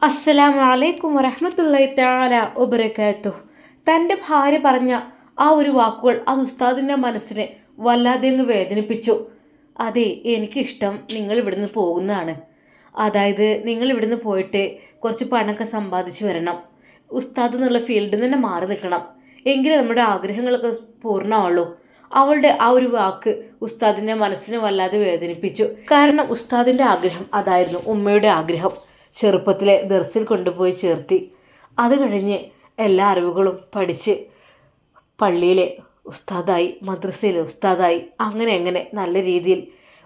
അസ്സലാമു അലൈക്കും വറഹ്മത്തുള്ളാഹി തആല വബറകാതുഹു. തൻ്റെ ഭാര്യ പറഞ്ഞ ആ ഒരു വാക്കുകൾ അത് ഉസ്താദിൻ്റെ മനസ്സിനെ വല്ലാതെ അങ്ങ് വേദനിപ്പിച്ചു. അതെ, എനിക്കിഷ്ടം നിങ്ങൾ ഇവിടുന്ന് പോകുന്നതാണ്. അതായത് നിങ്ങൾ ഇവിടുന്ന് പോയിട്ട് കുറച്ച് പണമൊക്കെ സമ്പാദിച്ചു വരണം. ഉസ്താദ് എന്നുള്ള ഫീൽഡിൽ നിന്ന് മാറി നിൽക്കണം. എങ്കിലേ നമ്മുടെ ആഗ്രഹങ്ങളൊക്കെ പൂർണ്ണമാവുള്ളൂ. അവളുടെ ആ ഒരു വാക്ക് ഉസ്താദിൻ്റെ മനസ്സിനെ വല്ലാതെ വേദനിപ്പിച്ചു. കാരണം ഉസ്താദിൻ്റെ ആഗ്രഹം അതായിരുന്നു, ഉമ്മയുടെ ആഗ്രഹം. ചെറുപ്പത്തിലെ ദർസിൽ കൊണ്ടുപോയി ചേർത്തി. അത് കഴിഞ്ഞ് എല്ലാ അറിവുകളും പഠിച്ച് പള്ളിയിലെ ഉസ്താദായി, മദ്രസയിലെ ഉസ്താദായി, അങ്ങനെ നല്ല രീതിയിൽ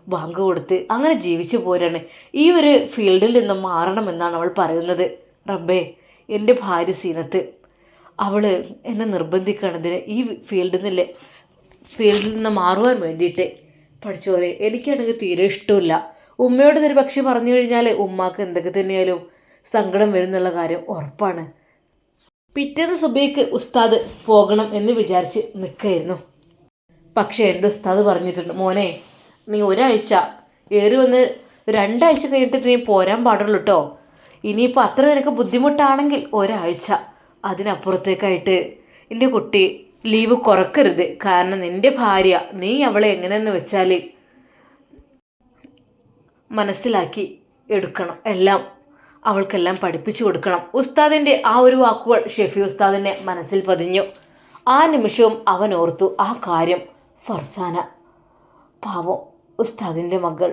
ബാങ്ക് കൊടുത്ത് അങ്ങനെ ജീവിച്ചു പോരാണ്. ഈ ഒരു ഫീൽഡിൽ നിന്നും മാറണമെന്നാണ് അവൾ പറയുന്നത്. റബ്ബേ, എൻ്റെ ഭാര്യ സീനത്ത് അവൾ എന്നെ നിർബന്ധിക്കണതിന് ഈ ഫീൽഡിൽ നിന്ന് മാറുവാൻ വേണ്ടിയിട്ട്. പഠിച്ചോരെ, എനിക്കാണെങ്കിൽ തീരെ ഇഷ്ടമില്ല. ഉമ്മയോട് ഇതൊരു പക്ഷെ പറഞ്ഞു കഴിഞ്ഞാൽ ഉമ്മാക്ക് എന്തൊക്കെ തന്നെയാലും സങ്കടം വരും എന്നുള്ള കാര്യം ഉറപ്പാണ്. പിറ്റേന്ന് സുബൈക്ക് ഉസ്താദ് പോകണം എന്ന് വിചാരിച്ച് നിൽക്കായിരുന്നു. പക്ഷേ എൻ്റെ ഉസ്താദ് പറഞ്ഞിട്ടുണ്ട്, മോനെ നീ ഒരാഴ്ച ഏറി വന്ന് 2 ആഴ്ച കഴിഞ്ഞിട്ട് നീ പോരാൻ പാടുള്ളൂ കേട്ടോ. ഇനിയിപ്പോൾ അത്ര നിനക്ക് ബുദ്ധിമുട്ടാണെങ്കിൽ ഒരാഴ്ച, അതിനപ്പുറത്തേക്കായിട്ട് എൻ്റെ കുട്ടി ലീവ് കുറക്കരുത്. കാരണം നിൻ്റെ ഭാര്യ, നീ അവളെ എങ്ങനെയെന്ന് വെച്ചാൽ മനസ്സിലാക്കി എടുക്കണം, എല്ലാം അവൾക്കെല്ലാം പഠിപ്പിച്ചു കൊടുക്കണം. ഉസ്താദിൻ്റെ ആ ഒരു വാക്കുകൾ ഷെഫി ഉസ്താദിൻ്റെ മനസ്സിൽ പതിഞ്ഞു. ആ നിമിഷവും അവൻ ഓർത്തു ആ കാര്യം. ഫർസാന, പാവം ഉസ്താദിൻ്റെ മകൾ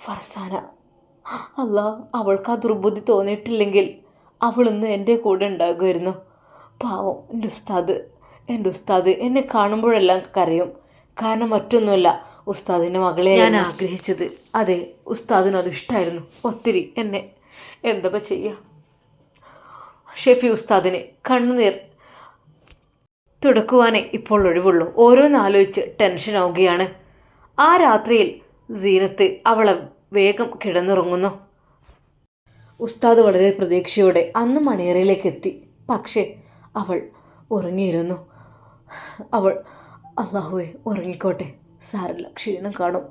ഫർസാന. അല്ലാ, അവൾക്ക് ആ ദുർബുദ്ധി തോന്നിയിട്ടില്ലെങ്കിൽ അവളിന്ന് എൻ്റെ കൂടെ ഉണ്ടാകുമായിരുന്നു. പാവം എൻ്റെ ഉസ്താദ് എന്നെ കാണുമ്പോഴെല്ലാം കരയും. കാരണം മറ്റൊന്നുമല്ല, ഉസ്താദിൻ്റെ മകളെ ഞാൻ ആഗ്രഹിച്ചത്. അതെ, ഉസ്താദിന് അത് ഇഷ്ടമായിരുന്നു ഒത്തിരി എന്നെ. എന്താ ചെയ്യുക? ഷെഫി ഉസ്താദിന് കണ്ണുനീർ തുടക്കുവാനേ ഇപ്പോൾ ഒഴിവുള്ളൂ. ഓരോന്നാലോചിച്ച് ടെൻഷനാവുകയാണ്. ആ രാത്രിയിൽ സീനത്ത് അവളെ വേഗം കിടന്നുറങ്ങുന്നു. ഉസ്താദ് വളരെ പ്രതീക്ഷയോടെ അന്ന് മണിയറയിലേക്ക് എത്തി. പക്ഷേ അവൾ ഉറങ്ങിയിരുന്നു. അവൾ അള്ളാഹുവെ ഉറങ്ങിക്കോട്ടെ, സാരല്ല, ക്ഷീണം കാണും.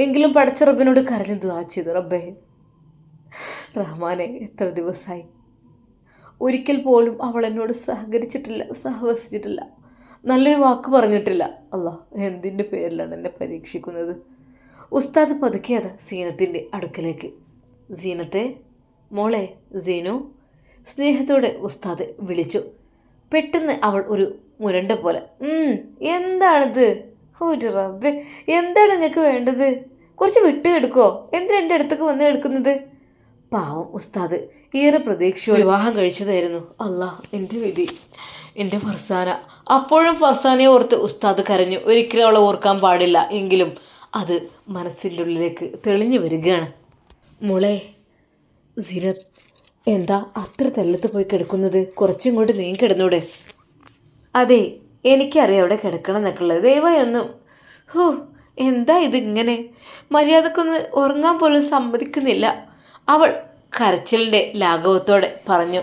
എങ്കിലും പടച്ച റബ്ബിനോട് കരഞ്ഞു ദുആ ചെയ്തു. റബ്ബേ റഹ്മാനെ, എത്ര ദിവസമായി ഒരിക്കൽ പോലും അവൾ എന്നോട് സഹകരിച്ചിട്ടില്ല, സഹവസിച്ചിട്ടില്ല, നല്ലൊരു വാക്ക് പറഞ്ഞിട്ടില്ല. അല്ലാ, എന്തിൻ്റെ പേരിലാണ് എന്നെ പരീക്ഷിക്കുന്നത്? ഉസ്താദ് പതുക്കിയത് സീനത്തിൻ്റെ അടുക്കലേക്ക്. സീനത്തെ, മോളെ, സീനു, സ്നേഹത്തോടെ ഉസ്താദ് വിളിച്ചു. പെട്ടെന്ന് അവൾ ഒരു മുരണ്ട പോലെ, എന്താണിത്? ഒരു റബ്ബേ, എന്താണ് നിങ്ങൾക്ക് വേണ്ടത്? കുറച്ച് വിട്ട് എടുക്കോ? എന്തിനാ എൻ്റെ അടുത്തേക്ക് വന്ന് എടുക്കുന്നത്? പാവം ഉസ്താദ് ഏറെ പ്രതീക്ഷയോടെ വിവാഹം കഴിച്ചതായിരുന്നു. അല്ലാ, എൻ്റെ വിധി, എൻ്റെ ഫർസാന. അപ്പോഴും ഫർസാനയെ ഓർത്ത് ഉസ്താദ് കരഞ്ഞു. ഒരിക്കലും അവളെ ഓർക്കാൻ പാടില്ല, എങ്കിലും അത് മനസ്സിൻ്റെ ഉള്ളിലേക്ക് തെളിഞ്ഞു വരികയാണ്. മോളെ സീനത്ത്, എന്താ അത്ര തെല്ലത്ത് പോയി കിടക്കുന്നത്? കുറച്ചിങ്ങോട്ട് നീ കിടന്നൂടെ? അതെ, എനിക്കറിയാം അവിടെ കിടക്കണം എന്നൊക്കെ ഉള്ളത്. ദയവായി ഒന്നും. എന്താ ഇതിങ്ങനെ? മര്യാദക്കൊന്ന് ഉറങ്ങാൻ പോലും സമ്മതിക്കുന്നില്ല, അവൾ കരച്ചിലിൻ്റെ ലാഘവത്തോടെ പറഞ്ഞു.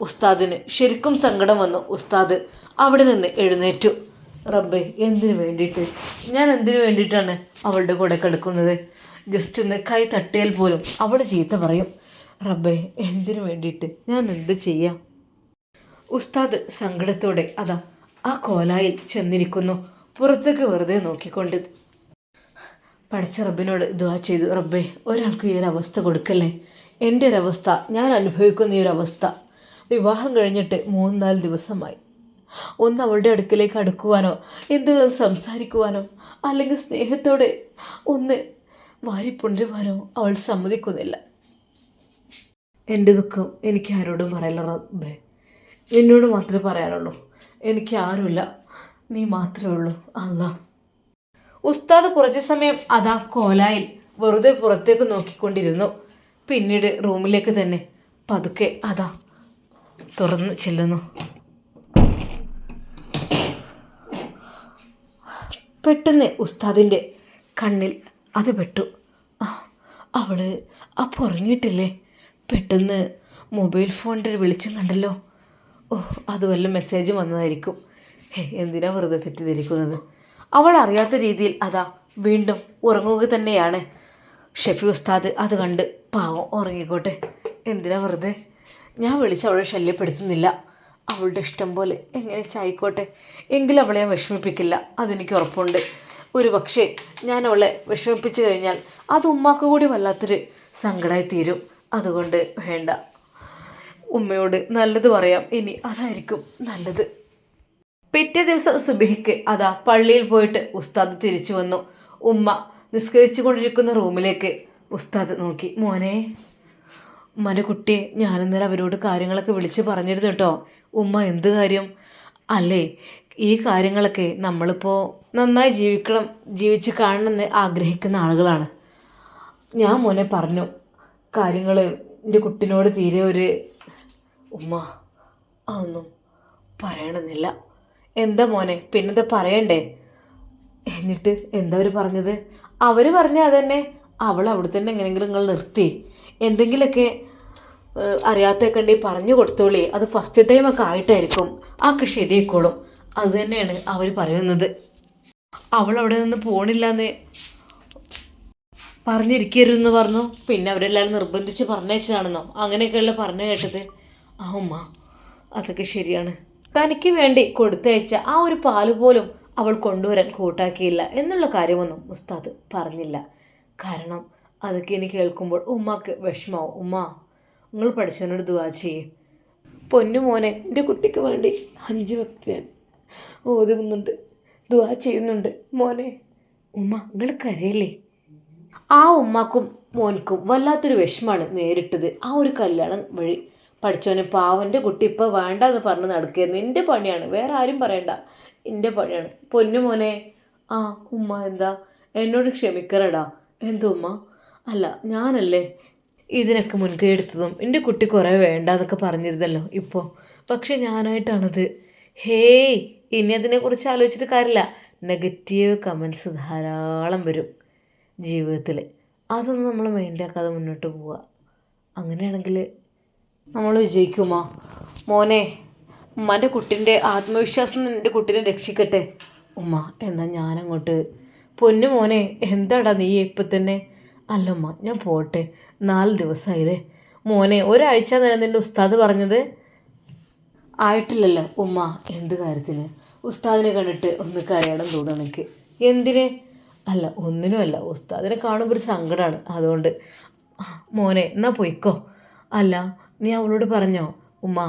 ഉസ്താദിന് ശരിക്കും സങ്കടം വന്നു. ഉസ്താദ് അവിടെ നിന്ന് എഴുന്നേറ്റു. റബ്ബേ, എന്തിനു വേണ്ടിയിട്ട്, ഞാൻ എന്തിനു വേണ്ടിയിട്ടാണ് അവളുടെ കൂടെ കിടക്കുന്നത്? ജസ്റ്റ് ഒന്ന് കൈ തട്ടിയാൽ പോലും അവൾ ചീത്ത പറയും. റബ്ബേ, എന്തിനു വേണ്ടിയിട്ട് ഞാൻ എന്ത് ചെയ്യാം? ഉസ്താദ് സങ്കടത്തോടെ അതാ ആ കോലായിൽ ചെന്നിരിക്കുന്നു, പുറത്തേക്ക് വെറുതെ നോക്കിക്കൊണ്ട്. പഠിച്ച റബ്ബിനോട് ദുആ ചെയ്തു. റബ്ബേ, ഒരാൾക്ക് ഈ ഒരു അവസ്ഥ കൊടുക്കല്ലേ. എൻ്റെ ഒരവസ്ഥ, ഞാൻ അനുഭവിക്കുന്ന ഈ ഒരു അവസ്ഥ. വിവാഹം കഴിഞ്ഞിട്ട് 3-4 ദിവസമായി. ഒന്ന് അവളുടെ അടുക്കലേക്ക് അടുക്കുവാനോ എന്തെങ്കിലും സംസാരിക്കുവാനോ അല്ലെങ്കിൽ സ്നേഹത്തോടെ ഒന്ന് വാരിപ്പുണരുവാനോ അവൾ സമ്മതിക്കുന്നില്ല. എൻ്റെ ദുഃഖം എനിക്ക് ആരോടും പറയില്ല റബ്ബേ, എന്നോട് മാത്രമേ പറയാനുള്ളൂ. എനിക്ക് ആരുമില്ല, നീ മാത്രമേ ഉള്ളൂ അല്ലാ. ഉസ്താദ് കുറച്ച് സമയം അതാ കോലായിൽ വെറുതെ പുറത്തേക്ക് നോക്കിക്കൊണ്ടിരുന്നു. പിന്നീട് റൂമിലേക്ക് തന്നെ പതുക്കെ അതാ തുറന്നു ചെല്ലുന്നു. പെട്ടെന്ന് ഉസ്താദിൻ്റെ കണ്ണിൽ അത് പെട്ടു. അവള് അപ്പോൾ ഉറങ്ങിയിട്ടില്ലേ? പെട്ടെന്ന് മൊബൈൽ ഫോണിൻ്റെ വെളിച്ചം കണ്ടല്ലോ. അത് വല്ല മെസ്സേജ് വന്നതായിരിക്കും. എന്തിനാ വെറുതെ തെറ്റിദ്ധരിക്കുന്നത്? അവൾ അറിയാത്ത രീതിയിൽ അതാ വീണ്ടും ഉറങ്ങുക തന്നെയാണ്. ഷെഫി ഉസ്താദ് അത് കണ്ട് പാവം, ഉറങ്ങിക്കോട്ടെ, എന്തിനാ വെറുതെ ഞാൻ വിളിച്ച് അവളെ ശല്യപ്പെടുത്തുന്നില്ല. അവളുടെ ഇഷ്ടം പോലെ എങ്ങനെ ചായിക്കോട്ടെ. എങ്കിലും അവളെ ഞാൻ വിഷമിപ്പിക്കില്ല, അതെനിക്ക് ഉറപ്പുണ്ട്. ഒരു പക്ഷേ ഞാൻ അവളെ വിഷമിപ്പിച്ചു കഴിഞ്ഞാൽ അത് ഉമ്മാക്ക് കൂടി വല്ലാത്തൊരു സങ്കടമായി തീരും. അതുകൊണ്ട് വേണ്ട, ഉമ്മയോട് നല്ലത് പറയാം ഇനി, അതായിരിക്കും നല്ലത്. പിറ്റേ ദിവസം സുബഹിക്ക് അതാ പള്ളിയിൽ പോയിട്ട് ഉസ്താദ് തിരിച്ചു വന്നു. ഉമ്മ നിസ്കരിച്ചു കൊണ്ടിരിക്കുന്ന റൂമിലേക്ക് ഉസ്താദ് നോക്കി. മോനെ, ഉമ്മൻ്റെ കുട്ടിയെ ഞാനിന്നലെ അവരോട് കാര്യങ്ങളൊക്കെ വിളിച്ച് പറഞ്ഞിരുന്നു കേട്ടോ. ഉമ്മ എന്ത് കാര്യം? അല്ലേ, ഈ കാര്യങ്ങളൊക്കെ നമ്മളിപ്പോൾ നന്നായി ജീവിച്ച് കാണണമെന്ന് ആഗ്രഹിക്കുന്ന ആളുകളാണ്. ഞാൻ മോനെ പറഞ്ഞു കാര്യങ്ങൾ, എൻ്റെ കുട്ടിനോട് തീരെ ഒരു ഉമ്മ അതൊന്നും പറയണമെന്നില്ല. എന്താ മോനെ, പിന്നെന്താ പറയണ്ടേ? എന്നിട്ട് എന്താ അവർ പറഞ്ഞത്? അവർ പറഞ്ഞാൽ അതന്നെ, അവൾ അവിടെ തന്നെ എങ്ങനെയെങ്കിലും നിങ്ങൾ നിർത്തി എന്തെങ്കിലുമൊക്കെ അറിയാത്തൊക്കെ ഉണ്ടെങ്കിൽ പറഞ്ഞു കൊടുത്തോളേ, അത് ഫസ്റ്റ് ടൈമൊക്കെ ആയിട്ടായിരിക്കും, ആക്കെ ശരിയായിക്കോളും. അത് തന്നെയാണ് അവർ പറയുന്നത്. അവൾ അവിടെ നിന്ന് പോണില്ലെന്ന് പറഞ്ഞിരിക്കരുതെന്ന് പറഞ്ഞു. പിന്നെ അവരെല്ലാവരും നിർബന്ധിച്ച് പറഞ്ഞയച്ചതാണെന്നോ അങ്ങനെയൊക്കെയുള്ള പറഞ്ഞു കേട്ടത്. ആ ഉമ്മ, അതൊക്കെ ശരിയാണ്. തനിക്ക് വേണ്ടി കൊടുത്തയച്ച ആ ഒരു പാല് പോലും അവൾ കൊണ്ടുവരാൻ കൂട്ടാക്കിയില്ല എന്നുള്ള കാര്യമൊന്നും ഉസ്താദ് പറഞ്ഞില്ല. കാരണം അതൊക്കെ എനിക്ക് കേൾക്കുമ്പോൾ ഉമ്മാക്ക് വിഷമാവും. ഉമ്മ, നിങ്ങൾ പഠിച്ചവനോട് ദുആ ചെയ്യേ. പൊന്നു മോനെ, എൻ്റെ കുട്ടിക്ക് വേണ്ടി 5 വക്ത് ഞാൻ ഓതുന്നുണ്ട്, ദുആ ചെയ്യുന്നുണ്ട് മോനെ. ഉമ്മ, നിങ്ങൾ കരയില്ലേ? ആ ഉമ്മാക്കും മോൻക്കും വല്ലാത്തൊരു വിഷമാണ് നേരിട്ടത് ആ ഒരു കല്യാണം വഴി. പഠിച്ചവനെ, പാവൻ്റെ കുട്ടി ഇപ്പോൾ വേണ്ടെന്ന് പറഞ്ഞ് നടക്കുകയായിരുന്നു. എൻ്റെ പണിയാണ്, വേറെ ആരും പറയണ്ട, എൻ്റെ പണിയാണ്. പൊന്നു മോനെ. ആ ഉമ്മ, എന്താ? എന്നോട് ക്ഷമിക്കറടാ. എന്തോ ഉമ്മ? അല്ല, ഞാനല്ലേ ഇതിനൊക്കെ മുൻകൈ എടുത്തതും എൻ്റെ കുട്ടി കുറേ വേണ്ടെന്നൊക്കെ പറഞ്ഞിരുന്നല്ലോ ഇപ്പോൾ, പക്ഷെ ഞാനായിട്ടാണത്. ഹേയ്, ഇനി അതിനെക്കുറിച്ച് ആലോചിച്ചിട്ട് കാര്യമില്ല. നെഗറ്റീവ് കമൻസ് ധാരാളം വരും ജീവിതത്തിൽ. അതൊന്നും നമ്മൾ മൈൻഡാക്കാതെ മുന്നോട്ട് പോവുക. അങ്ങനെയാണെങ്കിൽ നമ്മൾ വിജയിക്കുമോ? മോനെ, ഉമ്മാൻ്റെ കുട്ടീൻ്റെ ആത്മവിശ്വാസം എൻ്റെ കുട്ടീനെ രക്ഷിക്കട്ടെ. ഉമ്മ, എന്നാൽ ഞാനങ്ങോട്ട്. പൊന്നു മോനെ, എന്താടാ നീ ഇപ്പം തന്നെ? അല്ലമ്മ, ഞാൻ പോട്ടെ, 4 ദിവസമായില്ലേ. മോനെ, ഒരാഴ്ച തന്നെ നിൻ്റെ ഉസ്താദ് പറഞ്ഞത്. ആയിട്ടില്ലല്ലോ ഉമ്മ. എന്ത് കാര്യത്തിന്? ഉസ്താദിനെ കണ്ടിട്ട് ഒന്ന് കരയണം തോന്നുന്നു എനിക്ക്. എന്തിന്? അല്ല, ഒന്നിനുമല്ല, ഉസ്താദിനെ കാണുമ്പോൾ ഒരു സങ്കടമാണ്, അതുകൊണ്ട്. മോനെ, എന്നാൽ പോയിക്കോ. അല്ല, നീ അവളോട് പറഞ്ഞോ? ഉമ്മ,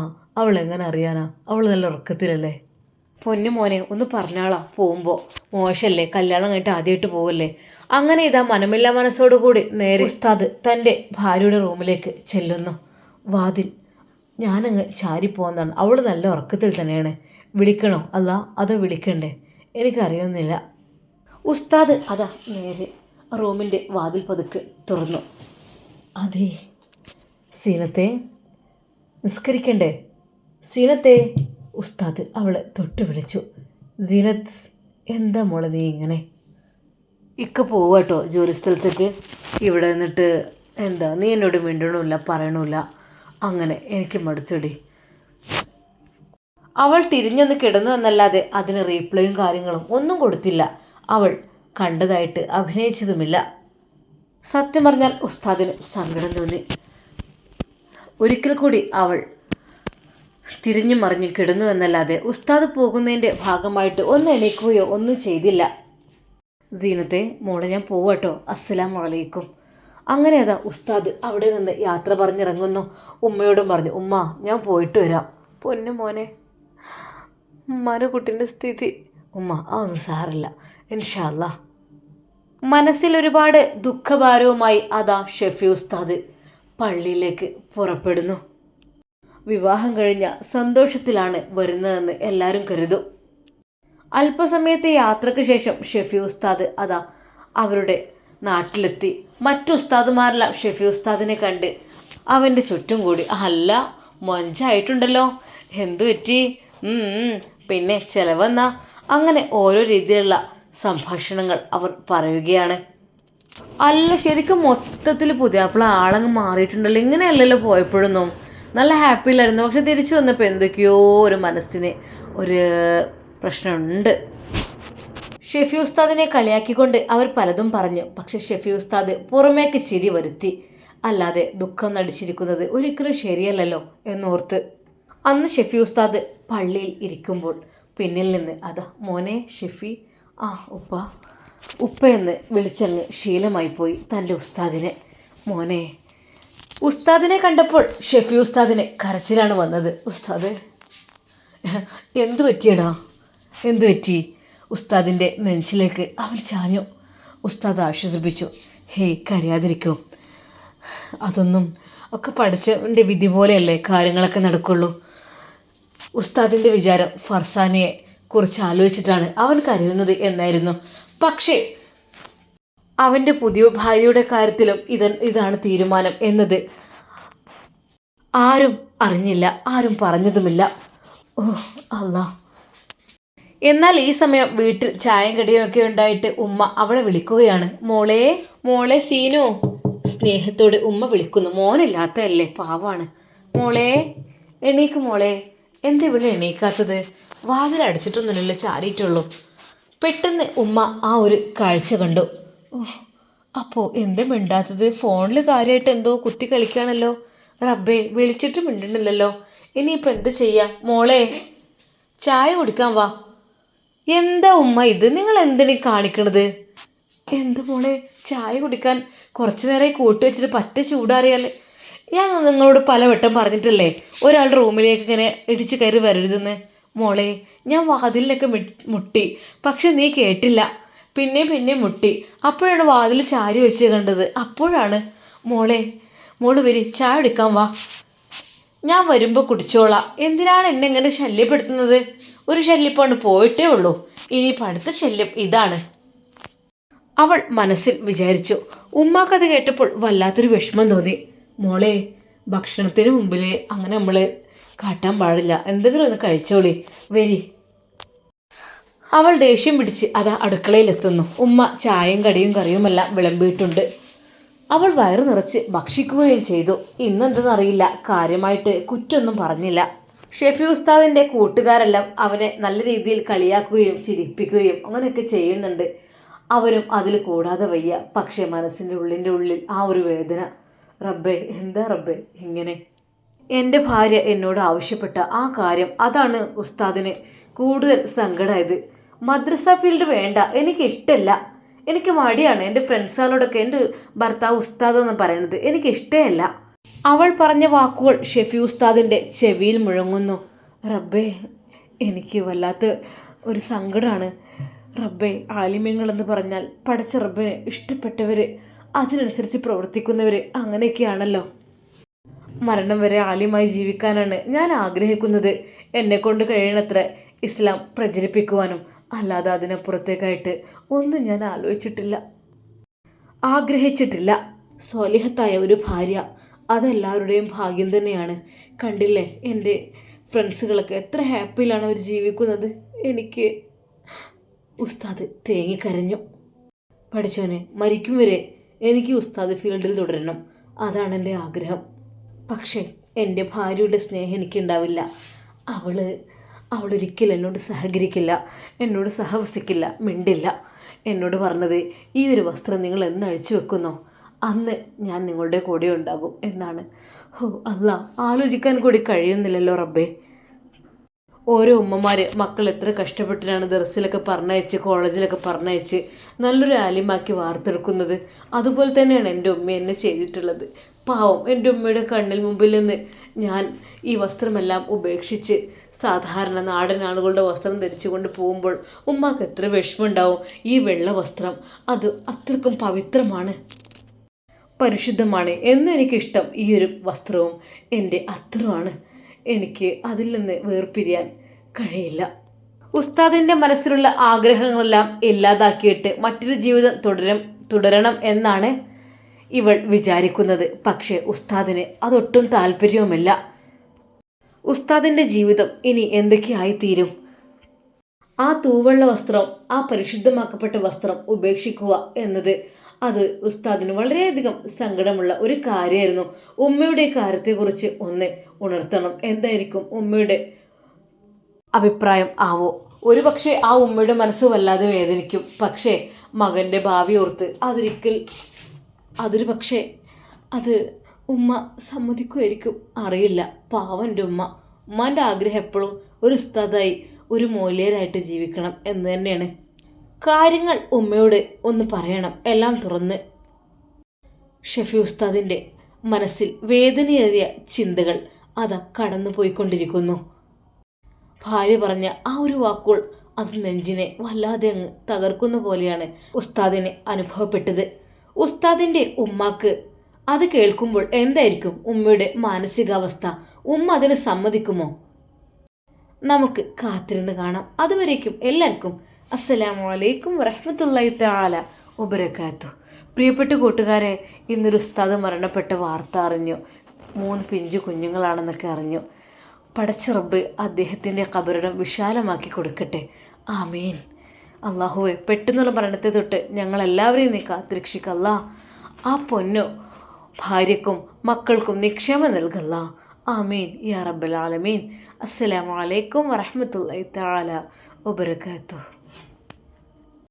അവൾ എങ്ങനെ അറിയാനാ? അവൾ നല്ല ഉറക്കത്തിലല്ലേ. പൊന്നു മോനെ, ഒന്ന് പറഞ്ഞാളാ പോകുമ്പോൾ. മോശമല്ലേ, കല്യാണം കഴിഞ്ഞിട്ട് ആദ്യമായിട്ട് പോവല്ലേ. അങ്ങനെ ഇതാ മനമില്ല മനസ്സോടുകൂടി നേരെ ഉസ്താദ് തൻ്റെ ഭാര്യയുടെ റൂമിലേക്ക് ചെല്ലുന്നു. വാതിൽ ഞാനങ്ങ് ചാരിപ്പോകുന്നതാണ്. അവൾ നല്ല ഉറക്കത്തിൽ തന്നെയാണ്. വിളിക്കണോ അല്ല അതോ വിളിക്കണ്ടേ? എനിക്കറിയുന്നില്ല. ഉസ്താദ് അതാ നേരെ റൂമിൻ്റെ വാതിൽ പതുക്കെ തുറന്നു. അതെ സീനത്തെ, നിസ്കരിക്കണ്ടേ? സീനത്തെ. ഉസ്താദ് അവളെ തൊട്ട് വിളിച്ചു. സീനത്ത്, എന്താ മോളെ നീ ഇങ്ങനെ? ഇക്ക പോവാട്ടോ ജോലി സ്ഥലത്തേക്ക്. ഇവിടെ നിന്നിട്ട് എന്താ നീ എന്നോട് മിണ്ടണമില്ല പറയണമില്ല, അങ്ങനെ എനിക്ക് മടുത്തടി. അവൾ തിരിഞ്ഞൊന്ന് കിടന്നു എന്നല്ലാതെ അതിന് റീപ്ലേയും കാര്യങ്ങളും ഒന്നും കൊടുത്തില്ല. അവൾ കണ്ടതായിട്ട് അഭിനയിച്ചതുമില്ല. സത്യം പറഞ്ഞാൽ ഉസ്താദിന് സങ്കടം തോന്നി. ഒരിക്കൽ കൂടി അവൾ തിരിഞ്ഞു മറിഞ്ഞു കിടന്നു എന്നല്ലാതെ ഉസ്താദ് പോകുന്നതിൻ്റെ ഭാഗമായിട്ട് ഒന്ന് എണീക്കുകയോ ഒന്നും ചെയ്തില്ല. സീനത്തെ, മോളെ ഞാൻ പോവാട്ടോ, അസ്സലാമു അലൈക്കും. അങ്ങനെ അതാ ഉസ്താദ് അവിടെ നിന്ന് യാത്ര പറഞ്ഞിറങ്ങുന്നു. ഉമ്മയോടും പറഞ്ഞു, ഉമ്മ ഞാൻ പോയിട്ട് വരാം. പൊന്നു മോനെ, ഉമ്മാൻ്റെ കുട്ടീൻ്റെ സ്ഥിതി. ഉമ്മ, അതൊന്നും സാരല്ല, ഇൻഷാ അല്ലാ. മനസ്സിൽ ഒരുപാട് ദുഃഖഭാരവുമായി അതാ ഷെഫി ഉസ്താദ് പള്ളിയിലേക്ക് പുറപ്പെടുന്നു. വിവാഹം കഴിഞ്ഞ സന്തോഷത്തിലാണ് വരുന്നതെന്ന് എല്ലാവരും കരുതും. അല്പസമയത്തെ യാത്രയ്ക്ക് ശേഷം ഷെഫി ഉസ്താദ് അതാ അവരുടെ നാട്ടിലെത്തി. മറ്റു ഉസ്താദുമാരെല്ലാം ഷെഫി ഉസ്താദിനെ കണ്ട് അവൻ്റെ ചുറ്റും കൂടി. അല്ല, മൊഞ്ചായിട്ടുണ്ടല്ലോ, എന്തു പറ്റി? പിന്നെ ചിലവെന്നാ? അങ്ങനെ ഓരോ രീതിയിലുള്ള സംഭാഷണങ്ങൾ അവർ പറയുകയാണ്. അല്ല, ശരിക്കും മൊത്തത്തിൽ പുതിയാപ്പിള ആളങ്ങ് മാറിയിട്ടുണ്ടല്ലോ. ഇങ്ങനെയല്ലല്ലോ പോയപ്പോഴൊന്നും, നല്ല ഹാപ്പിയിലായിരുന്നു. പക്ഷെ തിരിച്ചു വന്നപ്പോൾ എന്തൊക്കെയോ ഒരു മനസ്സിന് ഒരു പ്രശ്നമുണ്ട്. ഷെഫി ഉസ്താദിനെ കളിയാക്കിക്കൊണ്ട് അവർ പലതും പറഞ്ഞു. പക്ഷെ ഷെഫി ഉസ്താദ് പുറമേക്ക് ചിരി വരുത്തി. അല്ലാതെ ദുഃഖം നടിച്ചിരിക്കുന്നത് ഒരിക്കലും ശരിയല്ലല്ലോ എന്നോർത്ത് അന്ന് ഷെഫി ഉസ്താദ് പള്ളിയിൽ ഇരിക്കുമ്പോൾ പിന്നിൽ നിന്ന് അതാ മോനെ ഷെഫി, ആ ഉപ്പ ഉപ്പയെന്ന് വിളിച്ചങ്ങ് ശീലമായിപ്പോയി തൻ്റെ ഉസ്താദിനെ. മോനെ. ഉസ്താദിനെ കണ്ടപ്പോൾ ഷെഫി ഉസ്താദിന് കരച്ചിലാണ് വന്നത്. ഉസ്താദ്, എന്തു പറ്റിയടാ, എന്തു പറ്റി? ഉസ്താദിൻ്റെ നെഞ്ചിലേക്ക് അവൻ ചാഞ്ഞു. ഉസ്താദ് ആശ്വസിപ്പിച്ചു. ഹേയ്, കരയാതിരിക്കൂ, അതൊന്നും ഒക്കെ പഠിച്ചവൻ്റെ വിധി പോലെയല്ലേ കാര്യങ്ങളൊക്കെ നടക്കുള്ളൂ. ഉസ്താദിൻ്റെ വിചാരം ഫർസാനയെ കുറിച്ച് ആലോചിച്ചിട്ടാണ് അവൻ കരയുന്നത് എന്നായിരുന്നു. പക്ഷേ അവൻ്റെ പുതിയ ഭാര്യയുടെ കാര്യത്തിലും ഇതാണ് തീരുമാനം എന്നത് ആരും അറിഞ്ഞില്ല, ആരും പറഞ്ഞതുമില്ല. ഓ അല്ലാ. എന്നാൽ ഈ സമയം വീട്ടിൽ ചായയും കടിയും ഒക്കെ ഉണ്ടായിട്ട് ഉമ്മ അവളെ വിളിക്കുകയാണ്. മോളെ, മോളെ സീനു. സ്നേഹത്തോടെ ഉമ്മ വിളിക്കുന്നു. മോനില്ലാത്തതല്ലേ, പാവാണ്. മോളെ എണീക്ക് മോളെ. എന്താ ഇവിടെ എണീക്കാത്തത്? വാതിലടച്ചിട്ടൊന്നുമില്ലല്ലോ, ചാരിയിട്ടുള്ളൂ. പെട്ടെന്ന് ഉമ്മ ആ ഒരു കാഴ്ച കണ്ടു. ഓ, അപ്പോൾ എന്താ മിണ്ടാത്തത്? ഫോണിൽ കാര്യമായിട്ട് എന്തോ കുത്തി കളിക്കുകയാണല്ലോ. റബ്ബേ, വിളിച്ചിട്ട് മിണ്ടണില്ലല്ലോ. ഇനിയിപ്പോൾ എന്ത് ചെയ്യാം? മോളെ, ചായ കുടിക്കാൻ വാ. എന്താ ഉമ്മ ഇത്? നിങ്ങൾ എന്തിനീ കാണിക്കണത്? എന്താ മോളെ, ചായ കുടിക്കാൻ കുറച്ച് നേരമായി കൂട്ടി വെച്ചിട്ട് പറ്റ ചൂടാറിയാൽ. ഞാൻ നിങ്ങളോട് പലവട്ടം പറഞ്ഞിട്ടല്ലേ ഒരാളുടെ റൂമിലേക്ക് ഇങ്ങനെ ഇടിച്ച് കയറി വരരുതെന്ന്. മോളെ, ഞാൻ വാതിലിനൊക്കെ മുട്ടി, പക്ഷെ നീ കേട്ടില്ല. പിന്നെ മുട്ടി. അപ്പോഴാണ് വാതിൽ ചാരി വെച്ച് കണ്ടത്. അപ്പോഴാണ്. മോള് വരി, ചായ എടുക്കാൻ വാ. ഞാൻ വരുമ്പോൾ കുടിച്ചോളാം. എന്തിനാണ് എന്നെ ഇങ്ങനെ ശല്യപ്പെടുത്തുന്നത്? ഒരു ശല്യപ്പാണ് പോയിട്ടേ ഉള്ളൂ, ഇനിയിപ്പോൾ അടുത്ത ശല്യം ഇതാണ് അവൾ മനസ്സിൽ വിചാരിച്ചു. ഉമ്മാക്കത് കേട്ടപ്പോൾ വല്ലാത്തൊരു വിഷമം തോന്നി. മോളെ, ഭക്ഷണത്തിന് മുമ്പിൽ അങ്ങനെ നമ്മൾ കാട്ടാൻ പാടില്ല. എന്തെങ്കിലും ഒന്ന് കഴിച്ചോളി, വരി. അവൾ ദേഷ്യം പിടിച്ച് അതാ അടുക്കളയിലെത്തുന്നു. ഉമ്മ ചായയും കടിയും കറിയുമെല്ലാം വിളമ്പിയിട്ടുണ്ട്. അവൾ വയറു നിറച്ച് ഭക്ഷിക്കുകയും ചെയ്തു. ഇന്നെന്തെന്നറിയില്ല, കാര്യമായിട്ട് കുറ്റൊന്നും പറഞ്ഞില്ല. ഷെഫി ഉസ്താദിൻ്റെ കൂട്ടുകാരെല്ലാം അവനെ നല്ല രീതിയിൽ കളിയാക്കുകയും ചിരിപ്പിക്കുകയും അങ്ങനെയൊക്കെ ചെയ്യുന്നുണ്ട്. അവരും അതിൽ കൂടാതെ വയ്യ. പക്ഷേ മനസ്സിൻ്റെ ഉള്ളിൽ ആ ഒരു വേദന. റബ്ബേ, എന്താ റബ്ബേ ഇങ്ങനെ? എൻ്റെ ഭാര്യ എന്നോട് ആവശ്യപ്പെട്ട ആ കാര്യം, അതാണ് ഉസ്താദിന് കൂടുതൽ സങ്കടമായത്. മദ്രസ ഫീൽഡ് വേണ്ട, എനിക്കിഷ്ടമല്ല, എനിക്ക് മടിയാണ്. എൻ്റെ ഫ്രണ്ട്സുകളോടൊക്കെ എൻ്റെ ഭർത്താവ് ഉസ്താദ് എന്ന് പറയുന്നത് എനിക്കിഷ്ടമല്ല. അവൾ പറഞ്ഞ വാക്കുകൾ ഷെഫി ഉസ്താദിൻ്റെ ചെവിയിൽ മുഴങ്ങുന്നു. റബ്ബേ, എനിക്ക് വല്ലാത്ത ഒരു സങ്കടമാണ്. റബ്ബേ, ആലിമ്യങ്ങളെന്ന് പറഞ്ഞാൽ പടച്ച റബ്ബിന് ഇഷ്ടപ്പെട്ടവർ, അതിനനുസരിച്ച് പ്രവർത്തിക്കുന്നവർ, അങ്ങനെയൊക്കെയാണല്ലോ. മരണം വരെ ആലിമായി ജീവിക്കാനാണ് ഞാൻ ആഗ്രഹിക്കുന്നത്. എന്നെക്കൊണ്ട് കഴിയണത്ര ഇസ്ലാം പ്രചരിപ്പിക്കുവാനും. അല്ലാതെ അതിനപ്പുറത്തേക്കായിട്ട് ഒന്നും ഞാൻ ആഗ്രഹിച്ചിട്ടില്ല. സ്വാലിഹത്തായ ഒരു ഭാര്യ, അതെല്ലാവരുടെയും ഭാഗ്യം തന്നെയാണ്. കണ്ടില്ലേ എൻ്റെ ഫ്രണ്ട്സുകളൊക്കെ എത്ര ഹാപ്പിയിലാണ് അവർ ജീവിക്കുന്നത്. എനിക്ക് ഉസ്താദ് തേങ്ങിക്കരഞ്ഞു. പഠിച്ചവനെ, മരിക്കും വരെ എനിക്ക് ഉസ്താദ് ഫീൽഡിൽ തുടരണം, അതാണ് എൻ്റെ ആഗ്രഹം. പക്ഷേ എൻ്റെ ഭാര്യയുടെ സ്നേഹം എനിക്കുണ്ടാവില്ല. അവളൊരിക്കലും എന്നോട് സഹകരിക്കില്ല, എന്നോട് സഹവസിക്കില്ല, മിണ്ടില്ല. എന്നോട് പറഞ്ഞത്, ഈ ഒരു വസ്ത്രം നിങ്ങൾ എന്ന് അഴിച്ചു വെക്കുന്നോ അന്ന് ഞാൻ നിങ്ങളുടെ കൂടെ ഉണ്ടാകും എന്നാണ്. ഹോ അല്ലാ, ആലോചിക്കാൻ കൂടി കഴിയുന്നില്ലല്ലോ റബ്ബേ. ഓരോ ഉമ്മമാർ മക്കൾ എത്ര കഷ്ടപ്പെട്ടിട്ടാണ് ദർസിലൊക്കെ പറഞ്ഞയച്ച് കോളേജിലൊക്കെ പറഞ്ഞയച്ച് നല്ലൊരു ആലിമാക്കി വാർത്തെടുക്കുന്നത്. അതുപോലെ തന്നെയാണ് എൻ്റെ ഉമ്മ എന്നെ ചെയ്തിട്ടുള്ളത്. പാവം, എൻ്റെ ഉമ്മയുടെ കണ്ണിൽ മുമ്പിൽ നിന്ന് ഞാൻ ഈ വസ്ത്രമെല്ലാം ഉപേക്ഷിച്ച് സാധാരണ നാടൻ ആളുകളുടെ വസ്ത്രം ധരിച്ചുകൊണ്ട് പോകുമ്പോൾ ഉമ്മാക്ക് എത്ര വിഷമമുണ്ടാവും. ഈ വെള്ള വസ്ത്രം അത് അത്രക്കും പവിത്രമാണ്, പരിശുദ്ധമാണ് എന്നും എനിക്കിഷ്ടം. ഈ ഒരു വസ്ത്രവും എൻ്റെ അത്രമാണ്. എനിക്ക് അതിൽ നിന്ന് വേർപിരിയാൻ കഴിയില്ല. ഉസ്താദിൻ്റെ മനസ്സിലുള്ള ആഗ്രഹങ്ങളെല്ലാം ഇല്ലാതാക്കിയിട്ട് മറ്റൊരു ജീവിതം തുടരണം എന്നാണ് ഇവൾ വിചാരിക്കുന്നത്. പക്ഷേ ഉസ്താദിന് അതൊട്ടും താല്പര്യവുമില്ല. ഉസ്താദിൻ്റെ ജീവിതം ഇനി എന്തൊക്കെയായിത്തീരും? ആ തൂവെള്ള വസ്ത്രം, ആ പരിശുദ്ധമാക്കപ്പെട്ട വസ്ത്രം ഉപേക്ഷിക്കുക എന്നത് അത് ഉസ്താദിന് വളരെയധികം സങ്കടമുള്ള ഒരു കാര്യമായിരുന്നു. ഉമ്മയുടെ കാര്യത്തെക്കുറിച്ച് ഒന്ന് ഉണർത്തണം. എന്തായിരിക്കും ഉമ്മയുടെ അഭിപ്രായം ആവോ? ഒരു പക്ഷേ ആ ഉമ്മയുടെ മനസ്സ് വല്ലാതെ വേദനിക്കും. പക്ഷേ മകൻ്റെ ഭാവി ഓർത്ത് അതൊരു പക്ഷേ അത് ഉമ്മ സമ്മതിക്കുമായിരിക്കും, അറിയില്ല. പാവൻ്റെ ഉമ്മാൻ്റെ ആഗ്രഹം എപ്പോഴും ഒരു ഉസ്താദായി ഒരു മൗലിയരായിട്ട് ജീവിക്കണം എന്ന് തന്നെയാണ്. കാര്യങ്ങൾ ഉമ്മയോട് ഒന്ന് പറയണം, എല്ലാം തുറന്ന്. ഷെഫി ഉസ്താദിൻ്റെ മനസ്സിൽ വേദനയേറിയ ചിന്തകൾ അതാ കടന്നു പോയിക്കൊണ്ടിരിക്കുന്നു. ഭാര്യ പറഞ്ഞ ആ ഒരു വാക്കുകൾ അത് നെഞ്ചിനെ വല്ലാതെ അങ്ങ് തകർക്കുന്ന പോലെയാണ് ഉസ്താദിന് അനുഭവപ്പെട്ടത്. ഉസ്താദിൻ്റെ ഉമ്മാക്ക് അത് കേൾക്കുമ്പോൾ എന്തായിരിക്കും ഉമ്മയുടെ മാനസികാവസ്ഥ? ഉമ്മ അതിന് സമ്മതിക്കുമോ? നമുക്ക് കാത്തിരുന്ന് കാണാം. അതുവരേക്കും എല്ലാവർക്കും അസ്സലാമു അലൈക്കും വറഹ്മത്തുള്ളാഹി തആല വബറകാതുഹു. പ്രിയപ്പെട്ട കൂട്ടുകാരെ, ഇന്നൊരു ഉസ്താദ് മരണപ്പെട്ട വാർത്ത അറിഞ്ഞു. 3 പിഞ്ചു കുഞ്ഞുങ്ങളാണെന്നൊക്കെ അറിഞ്ഞു. പടച്ച റബ്ബ് അദ്ദേഹത്തിൻ്റെ ഖബറിടം വിശാലമാക്കി കൊടുക്കട്ടെ. ആമീൻ. അള്ളാഹുവെ, പെട്ടെന്നുള്ള മരണത്തെ തൊട്ട് ഞങ്ങളെല്ലാവരെയും നീ കാത്തിരക്ഷിക്കല്ല. ആ പൊന്നു ഭാര്യക്കും മക്കൾക്കും നിക്ഷേമം നൽകല്ല. ആമീൻ യാ റബ്ബൽ ആലമീൻ. അസ്സലാമു അലൈക്കും വറഹ്മത്തുള്ളാഹി തആല വബറകാതുഹു.